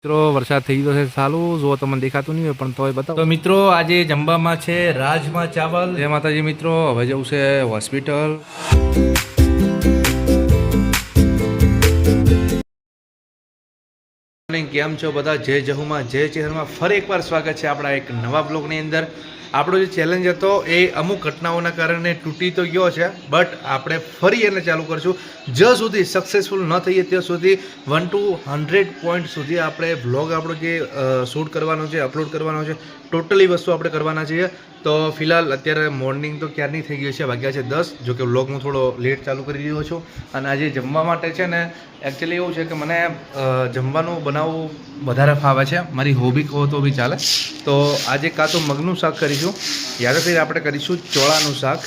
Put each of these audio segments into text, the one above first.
મિત્રો વરસાદ થઈ ગયો છે ચાલુ જો તમને દેખાતું નહીં હોય પણ તોય બતાવો તો મિત્રો આજે જમવામાં છે રાજમા ચાવલ જય માતાજી મિત્રો હવે જવું છે હોસ્પિટલ કેમ છો બધા જય જહુમાં જય ચેહરમાં ફરી એકવાર સ્વાગત છે આપણા એક નવા બ્લોગની અંદર આપણો જે ચેલેન્જ હતો એ અમુક ઘટનાઓના કારણે તૂટી તો ગયો છે બટ આપણે ફરી એને ચાલુ કરશું જ્યાં સુધી સક્સેસફુલ ન થઈએ ત્યાં સુધી 1 to 100 પોઈન્ટ સુધી આપણે વ્લોગ આપણો જે શૂટ કરવાનો છે અપલોડ કરવાનો છે ટોટલી વસ્તુ આપણે કરવાના છીએ તો ફિલહાલ અત્યારે મોર્નિંગ તો ક્યારની થઈ ગઈ છે વાગ્યા છે 10 જો કે વ્લોગ હું થોડો લેટ ચાલુ કરી રહ્યો છું અને આજે જમવા માટે છે ને એકચ્યુઅલી એવું છે કે મને જમવાનું બનાવવું વધારે ફાવે છે મારી હોબી કહો તો બી ચાલે તો આજે કાં તો મગનું શાક કરીશું યા તો ફિર આપણે કરીશું ચોળાનું શાક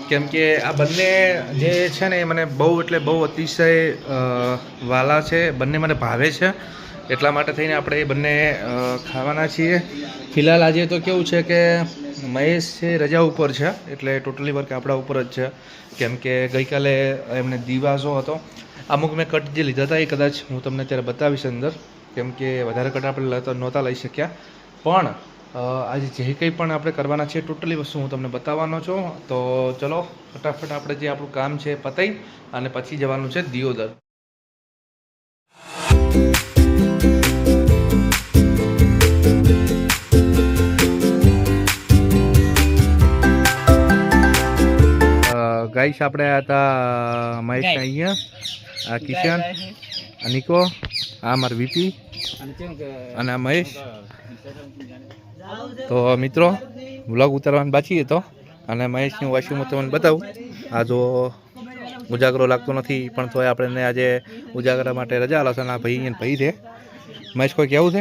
કેમ કે આ બંને જે છે ને એ મને બહુ એટલે બહુ અતિશય વાલા છે બંને મને ભાવે છે એટલા માટે થઈને આપણે એ બંને ખાવાના છીએ ફિલહાલ આજે તો કેવું છે કે મહેશ છે રજા ઉપર છે એટલે ટોટલી વર્ક આપણા ઉપર જ છે કેમ કે ગઈકાલે એમને દિવાસો હતો અમુક મેં કટ જે લીધા હતા એ કદાચ હું તમને અત્યારે બતાવીશ અંદર કેમ કે વધારે કટ આપણે નહોતા લઈ શક્યા પણ આજે જે કંઈ પણ આપણે કરવાના છે ટોટલી વસ્તુ હું તમને બતાવવાનો છું તો ચલો ફટાફટ આપણે જે આપણું કામ છે પતાવી અને પછી જવાનું છે દિયોદર ગાઈસ આપણે હતા મહેશ અહીંયા આ કિશન આ નિકો આ માર વીપી અને આ મહેશ તો મિત્રો વ્લોગ ઉતારવાનું બાકી હતો અને મહેશની વોશરૂમ તમને બતાવું આ જો ઉજાગરો લાગતો નથી પણ તોય આપણે આજે ઉજાગરા માટે રજા આલો છે અને આ ભાઈ છે મહેશ કોઈ કહેવું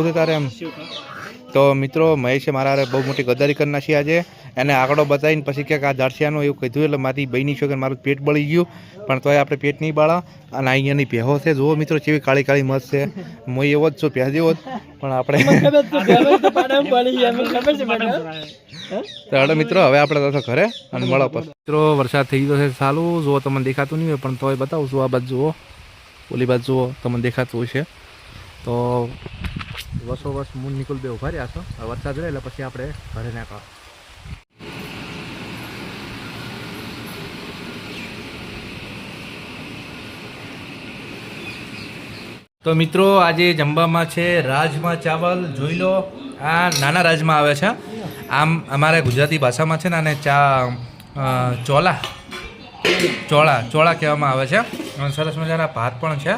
છે તારે એમ તો મિત્રો મહેશે મારા બહુ મોટી ગદ્દારી કરી નાખી આજે એને આંકડો બતાવીને પછી ક્યાંક આ દાડસિયાનું એવું કીધું એટલે મારી બહેની છો કે મારું પેટ બળી ગયું પણ તોય આપણે પેટ નહીં બાળા અને અહીંયાની ભેહો છે જુઓ મિત્રો કેવી કાળી કાળી મસ્ત છે હું એવો જ છું પહે જેવો જ પણ આપણે તો મિત્રો હવે આપણે તો ઘરે અને મળો પર મિત્રો વરસાદ થઈ ગયો છે ચાલુ જુઓ તમને દેખાતું નહીં હોય પણ તોય બતાવું છું આ બાજુ જુઓ ઓલી બાજુ જુઓ તમને દેખાતું હોય છે તો વસો વસ મૂન નીકળ બે ઉભા રહ્યા છો વરસાદ રહે એટલે પછી આપણે ઘરે નાખો તો મિત્રો આજે જમવામાં છે રાજમા ચાવલ જોઈ લો આ નાના રાજમા આવે છે આમ અમારે ગુજરાતી ભાષામાં છે ને આને ચોળા કહેવામાં આવે છે અને સરસ મજાના ભાત પણ છે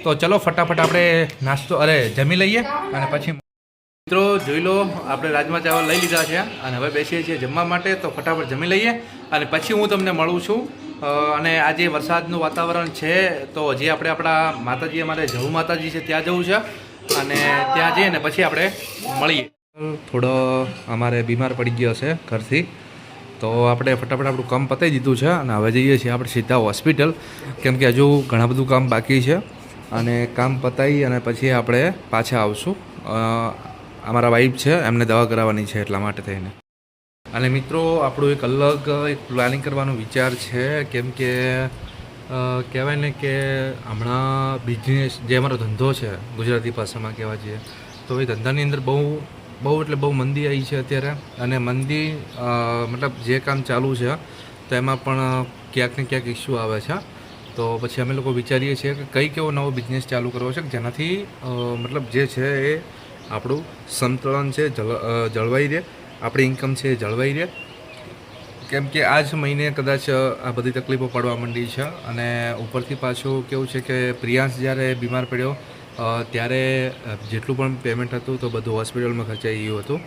તો ચલો ફટાફટ આપણે નાસ્તો જમી લઈએ અને પછી મિત્રો જોઈ લો આપણે રાજમા ચાવલ લઈ લીધા છે અને હવે બેસીએ છીએ જમવા માટે તો ફટાફટ જમી લઈએ અને પછી હું તમને મળું છું અને આજે વરસાદનું વાતાવરણ છે તો હજી આપણે આપણા માતાજી અમારે જહુ માતાજી છે ત્યાં જવું છે અને ત્યાં જઈએ ને પછી આપણે મળીએ થોડો અમારે બીમાર પડી ગયો છે ઘરથી તો આપણે ફટાફટ આપણું કામ પતાવી દીધું છે અને હવે જઈએ છીએ આપણે સીધા હોસ્પિટલ કેમ કે હજુ ઘણા બધું કામ બાકી છે અને કામ પતાવી અને પછી આપણે પાછા આવશું અમારા વાઈફ છે એમને દવા કરાવવાની છે એટલા માટે થઈને અને મિત્રો આપણું એક અલગ એક પ્લાનિંગ કરવાનો વિચાર છે કેમ કે કહેવાય ને કે હમણાં બિઝનેસ જે અમારો ધંધો છે ગુજરાતી ભાષામાં કહેવા જઈએ તો એ ધંધાની અંદર બહુ એટલે બહુ મંદી આવી છે અત્યારે અને મંદી મતલબ જે કામ ચાલુ છે તો એમાં પણ ક્યાંક ને ક્યાંક ઇસ્યુ આવે છે તો પછી અમે લોકો વિચારીએ છીએ કે કઈ કેવો નવો બિઝનેસ ચાલુ કરવો છે જેનાથી મતલબ જે છે એ આપણું સંતુલન છે જળવાઈ રહે આપણી ઇન્કમ છે એ જળવાઈ રહે કેમ કે આ જ મહિને કદાચ આ બધી તકલીફો પડવા માંડી છે અને ઉપરથી પાછું કેવું છે કે પ્રિયાંશ જ્યારે બીમાર પડ્યો ત્યારે જેટલું પણ પેમેન્ટ હતું તો બધું હોસ્પિટલમાં ખર્ચાઈ ગયું હતું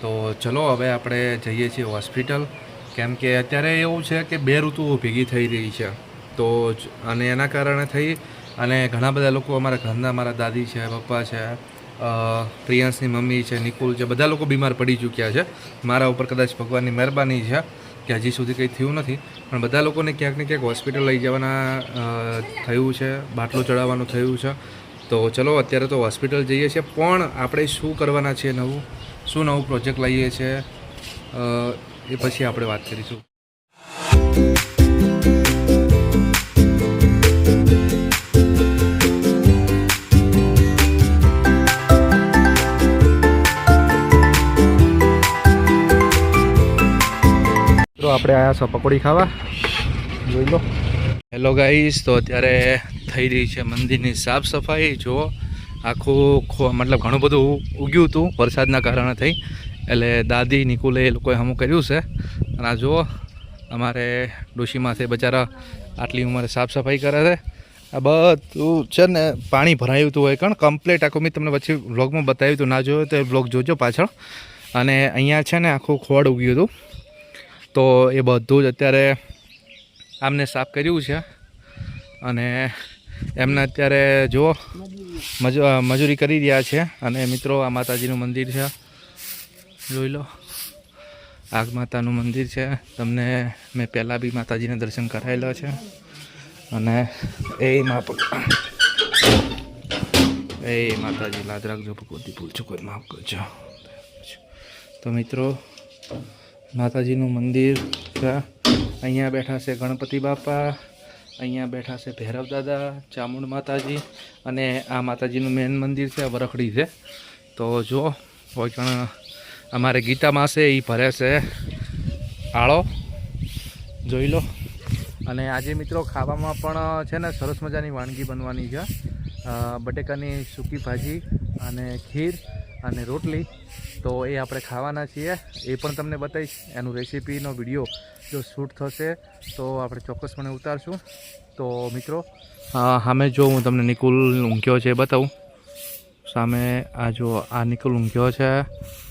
તો ચલો હવે આપણે જઈએ છીએ હોસ્પિટલ કેમ કે અત્યારે એવું છે કે બે ઋતુઓ ભેગી થઈ રહી છે તો અને એના કારણે થઈ અને ઘણા બધા લોકો અમારા ઘરના મારા દાદી છે પપ્પા છે પ્રિયાંશની મમ્મી છે નિકુલ છે બધા લોકો બીમાર પડી ચૂક્યા છે મારા ઉપર કદાચ ભગવાનની મહેરબાની છે કે હજી સુધી કંઈ થયું નથી પણ બધા લોકોને ક્યાંક ને ક્યાંક હોસ્પિટલ લઈ જવાના થયું છે બાટલો ચડાવવાનું થયું છે તો ચલો અત્યારે તો હોસ્પિટલ જઈએ છીએ પણ આપણે શું કરવાના છે શું નવું પ્રોજેક્ટ લઈએ છીએ એ પછી આપણે વાત કરીશું આપણે આવ્યા છો પકોડી ખાવા, જોઈ લો. હેલો ગાઈસ, તો અત્યારે થઈ રહી છે મંદિરની સાફ સફાઈ. જુઓ આખું મતલબ ઘણું બધું ઉગ્યું હતું વરસાદના કારણે થઈ, એટલે દાદી નિકુલે એ લોકોએ હમું કર્યું છે. અને આ જુઓ અમારે ડોશીમાંથી બચારા આટલી ઉંમરે સાફ સફાઈ કરે છે. આ બધું છે ને પાણી ભરાયું હતું હોય કારણ કમ્પ્લીટ આખું મેં તમને પછી વ્લોગમાં બતાવ્યું હતું, ના જોયું તો એ વ્લોગ જોજો પાછળ. અને અહીંયા છે ને આખું ખોડ ઉગ્યું હતું, તો એ બધું જ અત્યારે આમને સાફ કર્યું છે. અને એમને અત્યારે જુઓ મજૂરી કરી રહ્યા છે. અને મિત્રો આ માતાજીનું મંદિર છે, જોઈ લો. આગ માતાનું મંદિર છે, તમને મેં પહેલાં બી માતાજીને દર્શન કરાયેલા છે. અને એ માતાજી લાદ રાખજો, ભગવતી ભૂલ ચૂકો માફ કરજો. તો મિત્રો માતાજીનું મંદિર છે. અહીંયા બેઠા છે ગણપતિ બાપા, અહીંયા બેઠા છે ભૈરવ દાદા, ચામુંડ માતાજી. અને આ માતાજીનું મેન મંદિર છે, વરખડી છે. તો જો કોઈ પણ અમારે ગીતામાં છે એ ભરે છે આળો, જોઈ લો. અને આજે મિત્રો ખાવામાં પણ છે ને સરસ મજાની વાનગી બનવાની છે. બટેકાની સૂકી ભાજી અને ખીર અને રોટલી. તો એ આપણે ખાવાના છીએ, એ પણ તમને બતાવીશ. એનું રેસીપીનો વિડીયો જો શૂટ થશે તો આપણે ચોક્કસપણે ઉતારશું. તો મિત્રો સામે જો હું તમને નિકુલ ઊંઘ્યો છે એ બતાવું. સામે આ જો આ નિકુલ ઊંઘ્યો છે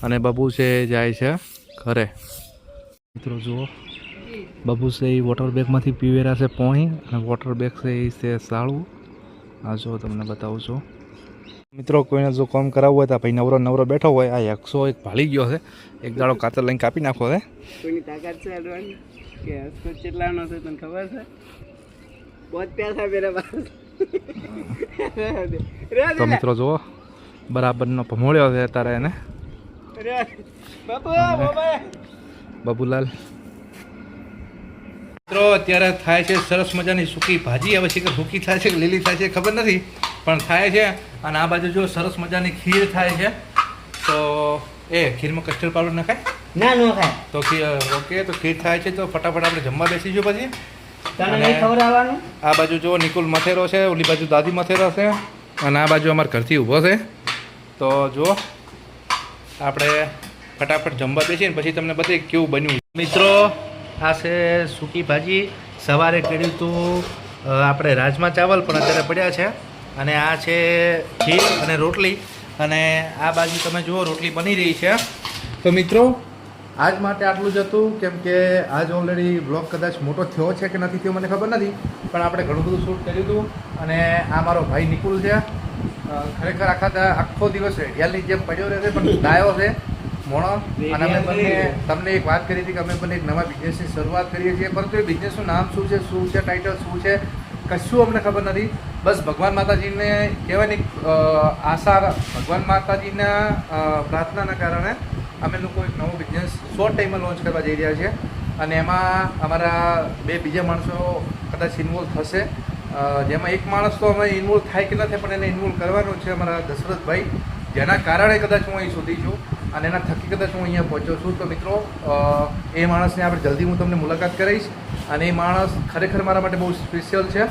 અને બબુ છે જાય છે ઘરે. મિત્રો જુઓ બબુ છે એ વોટર બેગમાંથી પીવેરા છે પોણી, અને વોટર બેગ છે એ છે સાળું. આ જો તમને બતાવું છું મિત્રો. કોઈને જો કામ કરાવવું હોય તો ભાઈ નવરો બેઠો હોય, આ 100 એક ભાળી ગયો છે, એક દાડો કાતર લઈને કાપી નાખો છે. કોઈની તાકાત છે અડવાની કે હસકો કેટલાનો છે તને ખબર છે? બહુ પૈસા મેરે પાસ. તો મિત્રો જુઓ બરાબરનો ભમોળ્યો છે તારે એને બબુલાલ. મિત્રો અત્યારે થાય છે સરસ મજાની સૂકી ભાજી. હવે શીખર સૂકી થાય છે કે લીલી થાય છે ખબર નથી, પણ થાય છે. અને આ બાજુ જો સરસ મજાની ખીર થાય છે. તો એ ખીરમાં કસ્ટર્ડ પાવડર નખાય? ના નો ખાય તો ઓકે, તો ખીર થાય છે તો ફટાફટ આપણે જમવા બેસીશું પછી. તને નહીં ખવડાવવાનું. આ બાજુ જો નિકુલ મથેરો છે, ઓલી બાજુ દાદી મથેરો છે, અને આ બાજુ અમારા ઘરથી ઊભો છે. તો જુઓ આપણે ફટાફટ જમવા બેસીને પછી તમને બતાવીએ કેવું બન્યું. મિત્રો આ છે સૂકી ભાજી. સવારે કર્યું હતું આપણે રાજમા ચાવલ, પણ અત્યારે પડ્યા છે. અને આ છે ખીર અને રોટલી. અને આ બાજુ તમે જુઓ રોટલી બની રહી છે. તો મિત્રો આજ માટે આટલું જ હતું, કેમ કે આજ ઓલરેડી બ્લોગ કદાચ મોટો થયો છે કે નથી થયો મને ખબર નથી, પણ આપણે ઘણું બધું શૂટ કર્યું હતું. અને આ મારો ભાઈ નિકુલ છે, ખરેખર આખો દિવસ રેડિયાલની જેમ પડ્યો રહેશે, પણ ડાયો છે મોણો. અને અમે બંને તમને એક વાત કરી હતી કે અમે બંને એક નવા બિઝનેસની શરૂઆત કરીએ છીએ, પરંતુ એ બિઝનેસનું નામ શું છે ટાઇટલ શું છે કશું અમને ખબર નથી. બસ ભગવાન માતાજીને કહેવાની આશા, ભગવાન માતાજીના પ્રાર્થનાના કારણે અમે લોકો એક નવો બિઝનેસ શોર્ટ ટાઈમમાં લોન્ચ કરવા જઈ રહ્યા છીએ. અને એમાં અમારા 2 બીજા માણસો કદાચ ઇન્વોલ્વ થશે, જેમાં એક માણસ તો અમે ઇન્વોલ્વ થાય કે ન થાય, પણ એને ઇન્વોલ્વ કરવાનો છે અમારા દશરથભાઈ, જેના કારણે કદાચ હું અહીં સુધી છું અને એના થકી કદાચ હું અહીંયા પહોંચ્યો છું. તો મિત્રો એ માણસને આપણે જલ્દી હું તમને મુલાકાત કરાવીશ. અને એ માણસ ખરેખર મારા માટે બહુ સ્પેશિયલ છે.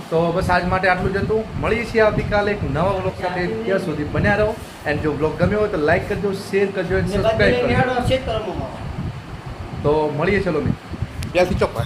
તો બસ આજ માટે આટલું જ હતું. મળીએ છીએ આવતીકાલે એક નવા વ્લોગ સાથે. ત્યાં સુધી બન્યા રહો. એન્ડ જો વ્લોગ ગમ્યો હોય તો લાઈક કરજો, શેર કરજો અને સબસ્ક્રાઈબ કરજો. તો મળીએ, ચલો મેં ત્યાંથી ચોક્કસ.